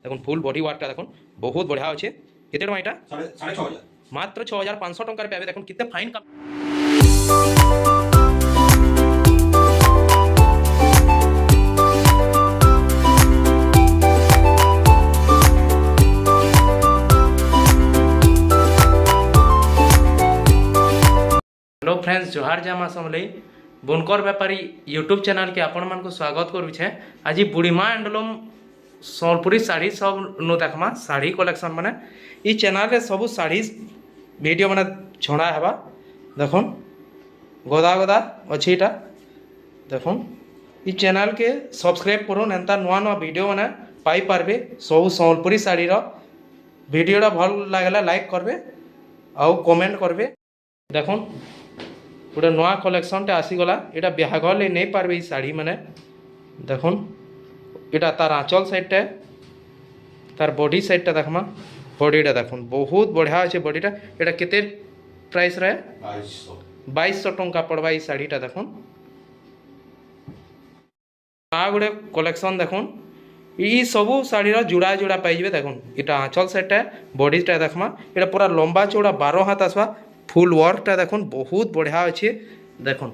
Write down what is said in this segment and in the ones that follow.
দেখুন full body ওয়ার্কটা দেখুন বহুত বঢ়িয়া আছে। কেতে টଙ୍କା এটা? 6,500 মাত্র 6500 টঙ্কার পাবে। দেখুন কেতে ফাইন কাম। हेलो फ्रेंड्स, जोहार जय माँ समलई बुनकर व्यापारी यूट्यूब चैनल के आपण मान को स्वागत करुछे। आज बुढ़ीमा एंडलूम सोनपुरी साड़ी सब नु देखमा साड़ी कलेक्शन माने ई चैनल रे सब साड़ी वीडियो माने छड़ा हेबा। देखुन गदा गदा अछि एटा। देखुन ई चैनल के सब्सक्राइब करुन, एंता नुआ नुआ वीडियो माने पाई पारबे। सब सोनपुरी साड़ी रो वीडियोटा भल लागला लाइक करबे आउ कमेंट करबे। देखुन गोटे नुआ कलेक्शनटे आसीगला। यहाँ बिहाघर ले नहीं पारबे ई साड़ी मैंने। देखुन यहाँ तार आँचल साइडटा, तार बॉडी साइडटा देखमा। बॉडीटा देखुन बहुत बढ़िया अच्छे बॉडीटा। यहाँ केते प्राइस रहे? 2200 टंका पड़वा ई साड़ीटा। देखुन आ गोटे कलेक्शन देखुन ई सबू शाढ़ीर जुड़ा जुड़ा पाइबे। देखुन यहाँ आँचल साइडटा बॉडीटा देखमा। यहाँ पूरा लंबा चौड़ा 12 हाथ आसवा। फुल वर्कटा देखुन बहुत बढ़िया अच्छे। देखुन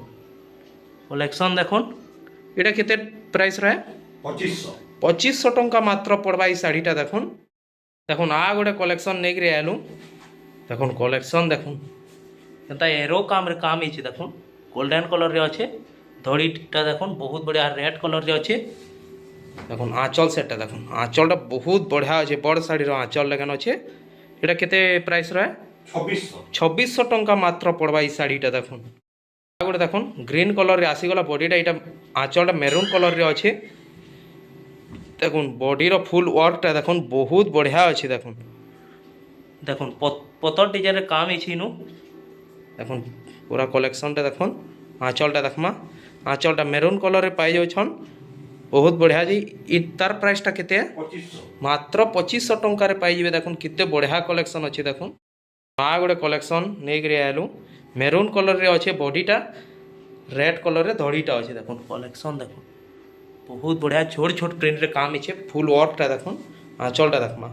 कलेक्शन देखुन यहाँ केते प्राइस रहे? 2500 टंका मात्र पड़वा ई साड़ीटा। देखुन देखुन आ गोटे कलेक्शन नहीं कर आलू। देखुन कलेक्शन देखुन एंता एरो काम रे काम ही। देखुन गोल्डन कलर रे अच्छे। धड़ीटा देखुन बहुत बढ़िया रेड कलर रे अच्छे। देखुन आँचल सेटटा देखुन आँचलटा बहुत बढ़िया अच्छे। बड़ साड़ी आँचल लेकिन अच्छे। यहाँ केते प्राइस रहे? 2600 टंका मात्र पड़वा ई साड़ीटा। देखुन गोटे देखुन ग्रीन कलर रे आसीगला बॉडीटा। यहाँ आँचलटा मेरून कलर रे अच्छे। देखुन बॉडीर फुल वर्कटा देखुन बहुत बढ़िया अच्छे। देखुन देखुन पतर डिजाइन रे काम इनु। देखुन पूरा कलेक्शनटा देखुन आँचलटा देखमा। आँचलटा मेरून कलर रे पाई जाउछन बहुत बढ़िया जी। तार प्राइसटा केते? 2500 मात्र 2500 टंका रे पाई जिवे। देखुन केते बढ़िया कलेक्शन अच्छे। देखुन आ गोटे कलेक्शन नहीं कर आलू। मेरून कलर रे अच्छे बॉडीटा, रेड कलर रे धड़ीटा अच्छे। देखुन कलेक्शन देखुन बहुत बढ़िया छोट छोट प्रिंट रे काम इछे। फुल वर्कटा देखुन आँचलटा देखमा।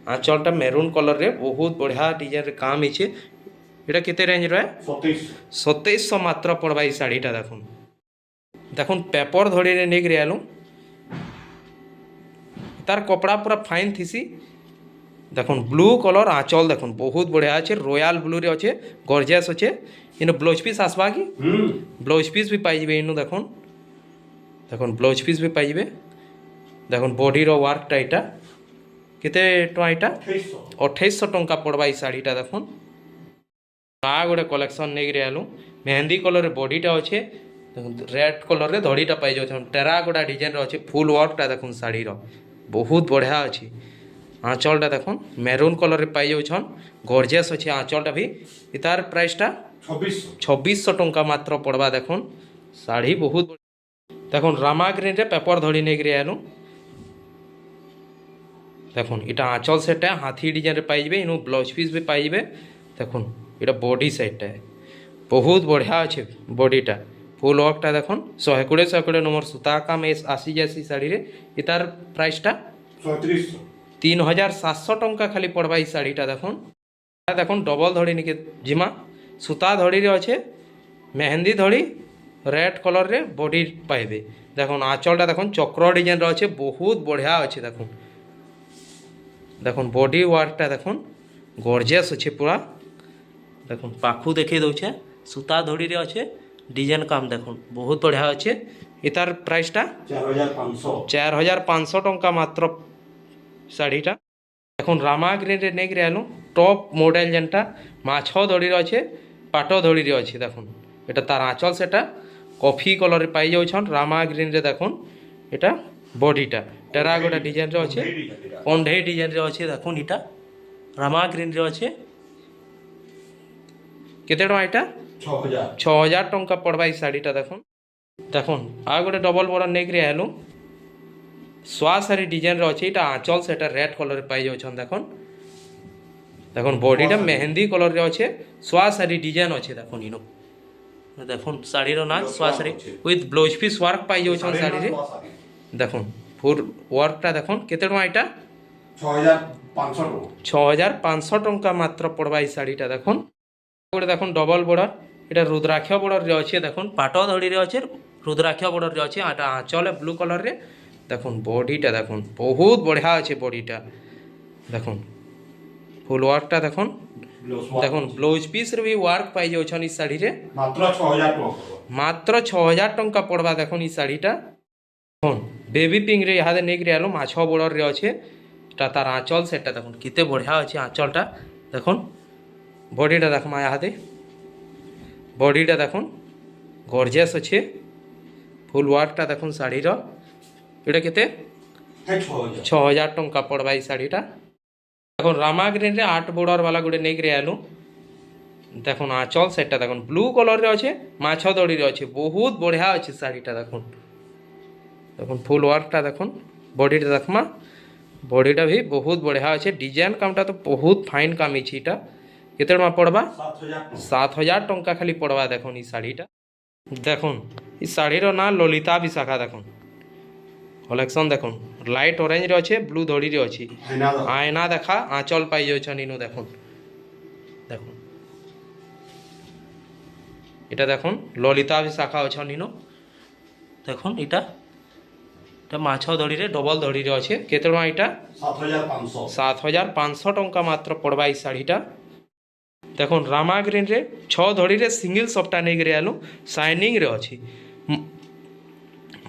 आँचलटा मेरून कलर रे बहुत बढ़िया डिजाइन रे काम इछे। एटा केते रेंज रे? 2700 मात्र पड़वा ई साड़ीटा। देखुन देखुन पेपर धड़ी रे नहीं कर आलू। तार कपड़ा पूरा फाइन थीसी। देखुन ब्लू कलर आँचल देखुन बहुत बढ़िया अच्छे। रॉयल ब्लू रे अच्छे गॉर्जियस अच्छे। इन ब्लाउज पीस आसवा कि ब्लाउज पीस भी पाइबे इनु। देखुन देखुन ब्लाउज पीस भी पाइबे। देखुन बॉडी रो वर्कटा इटा केते टका इटा? 2800 टंका पड़वा ई साड़ीटा। देखुन आ गोटे कलेक्शन नहीं कर आलू। मेहंदी कलर रे बॉडीटा अच्छे। देखुन रेड कलर रे धड़ीटा पाई जाउछन। टेराकोटा डिजाइन रो अच्छे। फुल वर्कटा देखुन साड़ी रो बहुत बढ़िया अच्छे। आँचलटा देखुन मेरून कलर रे पाई जाउछन गॉर्जियस अच्छे। आँचलटा भी इतार प्राइसटा 2600 टंका मात्र पड़वा। देखुन साड़ी बहुत देखुन रामा ग्रीन रे पेपर धड़ी नहीं कर आलू। देखुन इटा आँचल सेटा हाथी डिजाइन रे पाइबे। इनु ब्लाउज पीस भी पाइबे। देखुन इटा बॉडी साइडटा बहुत बढ़िया अच्छे। बॉडीटा फुल वर्कटा देखुन 120 नंबर सूता काम आसी जासी साड़ी रे। इतार प्राइसटा 3700 टंका खाली पड़वा ई साड़ीटा। देखुन देखुन डबल धड़ी निके जिमा सूता धड़ी रे अच्छे। मेहंदी धड़ी रेड कलर रे बॉडी पाइबे। देखुन आँचलटा देखुन चक्र डिजाइन रे अच्छे बहुत बढ़िया अच्छे। देखुन देखुन बॉडी वर्कटा देखुन गॉर्जियस अच्छे पूरा। देखुन पाखु देखी दउछे सूता धड़ी रे अच्छे डिजाइन काम। देखुन बहुत बढ़िया अच्छे। इतार प्राइसटा 4500 टंका मात्र साड़ीटा। देखुन रामा ग्रीन रे नहीं कर आलू। टॉप मॉडल जेनटा माछ धड़ी रे अच्छे पाट धड़ी रे अच्छे। देखुन एटा तार आँचल सेटा कॉफी कलर रे पाई जाउछन रामा ग्रीन रे। देखुन एटा बॉडीटा टेराकोटा डिजाइन रे अच्छे। कंढे डिजाइन रे अच्छे। देखुन इटा रामा ग्रीन रे अच्छे। केते टका इटा? 6000 टंका पड़वा ई साड़ीटा। देखुन देखुन आ गोटे डबल बॉर्डर नहीं कर आलू। स्वा साड़ी डिजाइन रे अच्छे। इटा आँचल सेटा रेड कलर रे पाई जाउछन। देखुन देखुन बॉडीटा मेहंदी कलर रे अच्छे। स्वा साड़ी डिजाइन अच्छे। देखुन इनु देखुन साड़ी रो ना स्वा sari with blouse piece work पाई जाउछन साड़ी रे। देखुन फुल वर्कटा देखुन केते टका इटा? 6500 ଟଙ୍କା ମାତ୍ର ପଡ଼ବା ଏଇ ଶାଢ଼ୀଟା ଦେଖୁନ୍। ଗୋଟେ ଦେଖୁନ୍ ଡବଲ ବର୍ଡର, এটা রুদ্রাক্ষ বর্ডরে অছে দেখুন, পাট ধড়িরে অছে, রুদ্রাক্ষ বর্ডরে অছে, এটা আঁচলে ব্লু কলরে দেখুন। বডিটা দেখুন বহুত বঢ়িয়া আছে বডিটা দেখুন, ফুল ওয়ার্কটা দেখুন। দেখুন ব্লাউজ পিসরে বি ওয়ার্ক পাই যাচ্ছেন এই শাড়িরে, মাত্র 6000 টঙ্কা পড়বা দেখুন এই শাড়িটা। দেখুন বেবি পিঙ্করে ইহাদে নেইকি আলু মাছ বর্ডরে অছে, এটা তার আঁচল সেটটা দেখুন কেতে বঢ়িয়া আছে আঁচলটা দেখুন। বডিটা দেখমা ইহাদে, বডিটা দেখুন গর্জিয়াস আছে, ফুল ওয়ার্কটা দেখুন শাড়ির। এটা কেতে 6000 টঙ্কা পড়বা এই শাড়িটা। দেখুন রামা গ্রিনরে 8 বর্ডর বালা গোটে নেইকি আলু দেখুন, আঁচল সেটটা দেখুন ব্লু কলরে অছে, মাছ দড়িরে অছে, বহুত বঢ়িয়া আছে শাড়িটা দেখুন। দেখুন ফুল ওয়ার্কটা দেখুন, বডিটা দেখমা, বডিটা ভি বহুত বঢ়িয়া আছে, ডিজাইন কামটা তো বহুত ফাইন কাম আছে। এটা কেতে টঙ্কা পড়বা? 7000 টঙ্কা খালি পড়বা দেখুন এই শাড়িটা। দেখুন এই শাড়ির না ললিতা বিশাখা দেখুন, কলেকশন দেখুন লাইট অরেঞ্জরে অছে, ব্লু ধড়িরে অছি, আয়না দেখা আঁচল পাই যাচ্ছেন ইনু দেখুন। দেখুন এটা দেখুন ললিতা বিশাখা অছন ইনু দেখুন। এটা মাছ ধড়িরে ডবল ধড়িরে অছে, কেতে টঙ্কা এটা? 7500 টঙ্কা মাত্র পড়বা এই শাড়িটা। দেখুন রামা গ্রিনরে 6 ধড়িরে সিঙ্গল সফটা নেইকি আলু, শাইনিংরে অছি,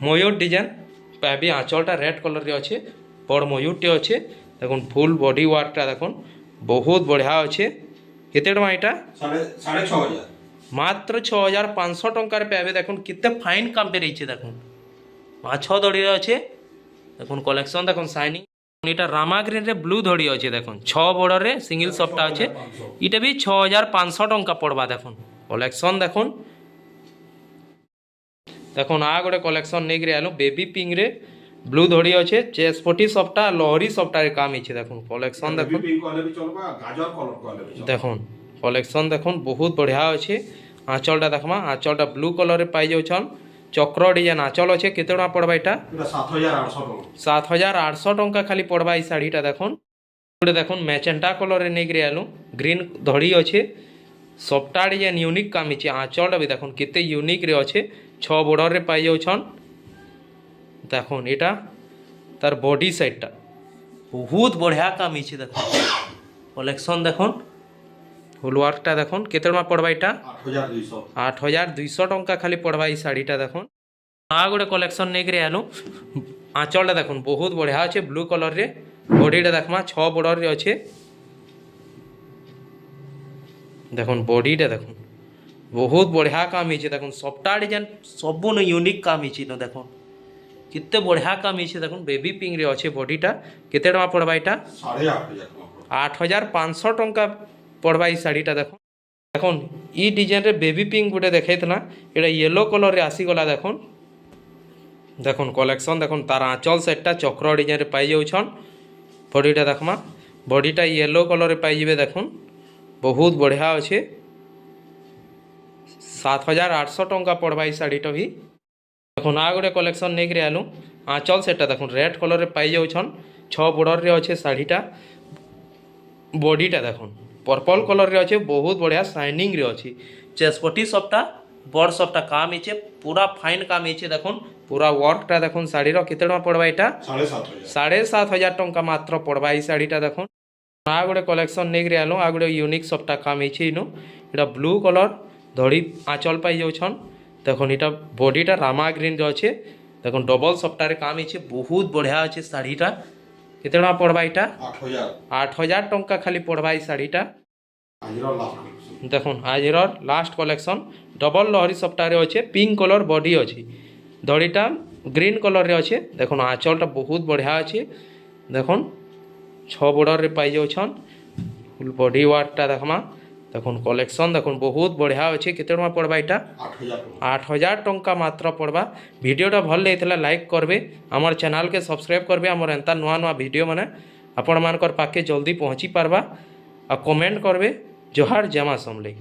ময়ূর ডিজাইন পাবি, আঁচলটা রেড কলরে অছে, বড় ময়ূরটি অছে দেখুন। ফুল বডি ওয়ার্কটা দেখুন বহুত বঢ়িয়া অছে, কেতে টঙ্কা এটা? 6500, মাত্র 6500 টঙ্কার পাবে দেখুন। কেতে ফাইন কাম পেরেছে দেখুন, মাছ দড়িরে অছে দেখুন, কলেকশন দেখুন শাইনিং। এটা রামা গ্রিনরে ব্লু ধড়ি অছে দেখুন, 6 বর্ডরে সিঙ্গল সফটা আছে, এটা বি 6500 টঙ্কা পড়বা দেখুন। কলেকশন দেখুন। দেখুন আ গোটে কলেকশন নেইকি আলু বেবি পিঙ্করে ব্লু ধড়ি অছে, চেস পটি সফটা লহরি সফটারে কাম ইছে দেখুন। কলেকশন দেখুন, দেখুন কলেকশন দেখুন বহুত বঢ়িয়া আছে। আঁচলটা দেখমা, আঁচলটা ব্লু কলরে পাই যাচ্ছন, চক্র ডিজাইন আঁচল আছে, কেতে টঙ্কা পড়বা এটা? 7800 টঙ্কা খালি পড়বা এই শাড়িটা দেখুন। গোটে দেখুন ম্যাচেন্টা কলরে নেইকি আলু গ্রিন ধড়ি অছে, সফটা ডিজাইন ইউনিক কাম ইছে, আঁচলটা বি দেখুন কেতে ইউনিকরে অছে, 6 বর্ডরে পাই যাচ্ছন দেখুন। এটা তার বডি সাইডটা বহুত বঢ়িয়া কাম ইছে দেখুন। কলেকশন দেখুন, ফুল ওয়ার্কটা দেখুন, কেতে টঙ্কা পড়বা এটা? 8200 টঙ্কা খালি পড়বা এই শাড়িটা দেখুন। আ গোটে কলেকশন নেইকি আলু, আঁচলটা দেখুন বহুত বঢ়িয়া আছে ব্লু কলরে, বডিটা দেখমা 6 বর্ডরে অছে দেখুন। বডিটা দেখুন বহুত বঢ়িয়া কাম হয়েছে দেখুন, সফটা ডিজাইন সবু ইউনিক কাম হয়েছে দেখুন, কেতে বঢ়িয়া কাম হয়েছে দেখুন। বেবি পিঙ্করে অছে বডিটা, কেতে টঙ্কা পড়বা এটা? 8500 টঙ্কা পড়বা এই শাড়িটা দেখুন। দেখুন ই ডিজাইনরে বেবি পিঙ্ক গোটে দেখাইলা, এটা ইয়েলো কলরে আসিগলা দেখুন। দেখুন কলেকশন দেখুন, তার আঁচল সেটটা চক্র ডিজাইনরে পাই যাচ্ছন। বডিটা দেখমা, বডিটা ইয়েলো কলরে পাই যাবে দেখুন, বহুত বঢ়িয়া আছে। 7800 টঙ্কা পড়বা এই শাড়িটা ভি দেখুন। আ গোটে কলেকশন নেইকি আলু, আঁচল সেটটা দেখুন রেড কলরে পাই যাচ্ছন, 6 বর্ডরে অছে শাড়িটা। বডিটা দেখুন पर्पल कलर रे अच्छे, बहुत बढ़िया शाइनिंग रे अच्छी, चेस्पटी सबटा बड़ सबटा काम इचे, पूरा फाइन काम इचे देखुन। पूरा वर्कटा देखुन शाढ़ीर केते टका पड़बा एटा? 7500 टंका मात्र पड़बा ई शाढ़ीटा देखुन। आ गोटे कलेक्शन नेक रे आलो, आ गोटे यूनिक सबटा काम इचे इनो। एटा ब्लू कलर धड़ी आंचल पाई जाउछन देखुन। एटा बॉडीटा रामा ग्रीन रे अच्छे देखुन, डबल सबटा रे काम इचे, बहुत बढ़िया अच्छे शाढ़ीटा। केते टका पड़बा एटा? 8000 टंका खाली पड़बा ई शाढ़ीटा देखुन। आजिर लास्ट कलेक्शन डबल लहरी सप्ताह अच्छे, पिंक कलर बॉडी अच्छी, धड़ीटा ग्रीन कलर रे अच्छे देखुन। आंचलटा बहुत बढ़िया अच्छे देखुन, 6 बॉर्डर रे पाई जाउछन। फुल बॉडी वार्कटा देखमा देखुन। कलेक्शन देखुन बहुत बढ़िया अच्छे। केते टका पड़बा एटा? 8000 टंका मात्र पड़बा। वीडियोटा भल लगिला लाइक करबे, आमर चैनल के सब्सक्राइब करबे। आमर एंता नुआ नुआ वीडियो माने आपण मानकर पाके जल्दी पहुँची पारबा। आ कमेंट करबे। जोहार जमा समले।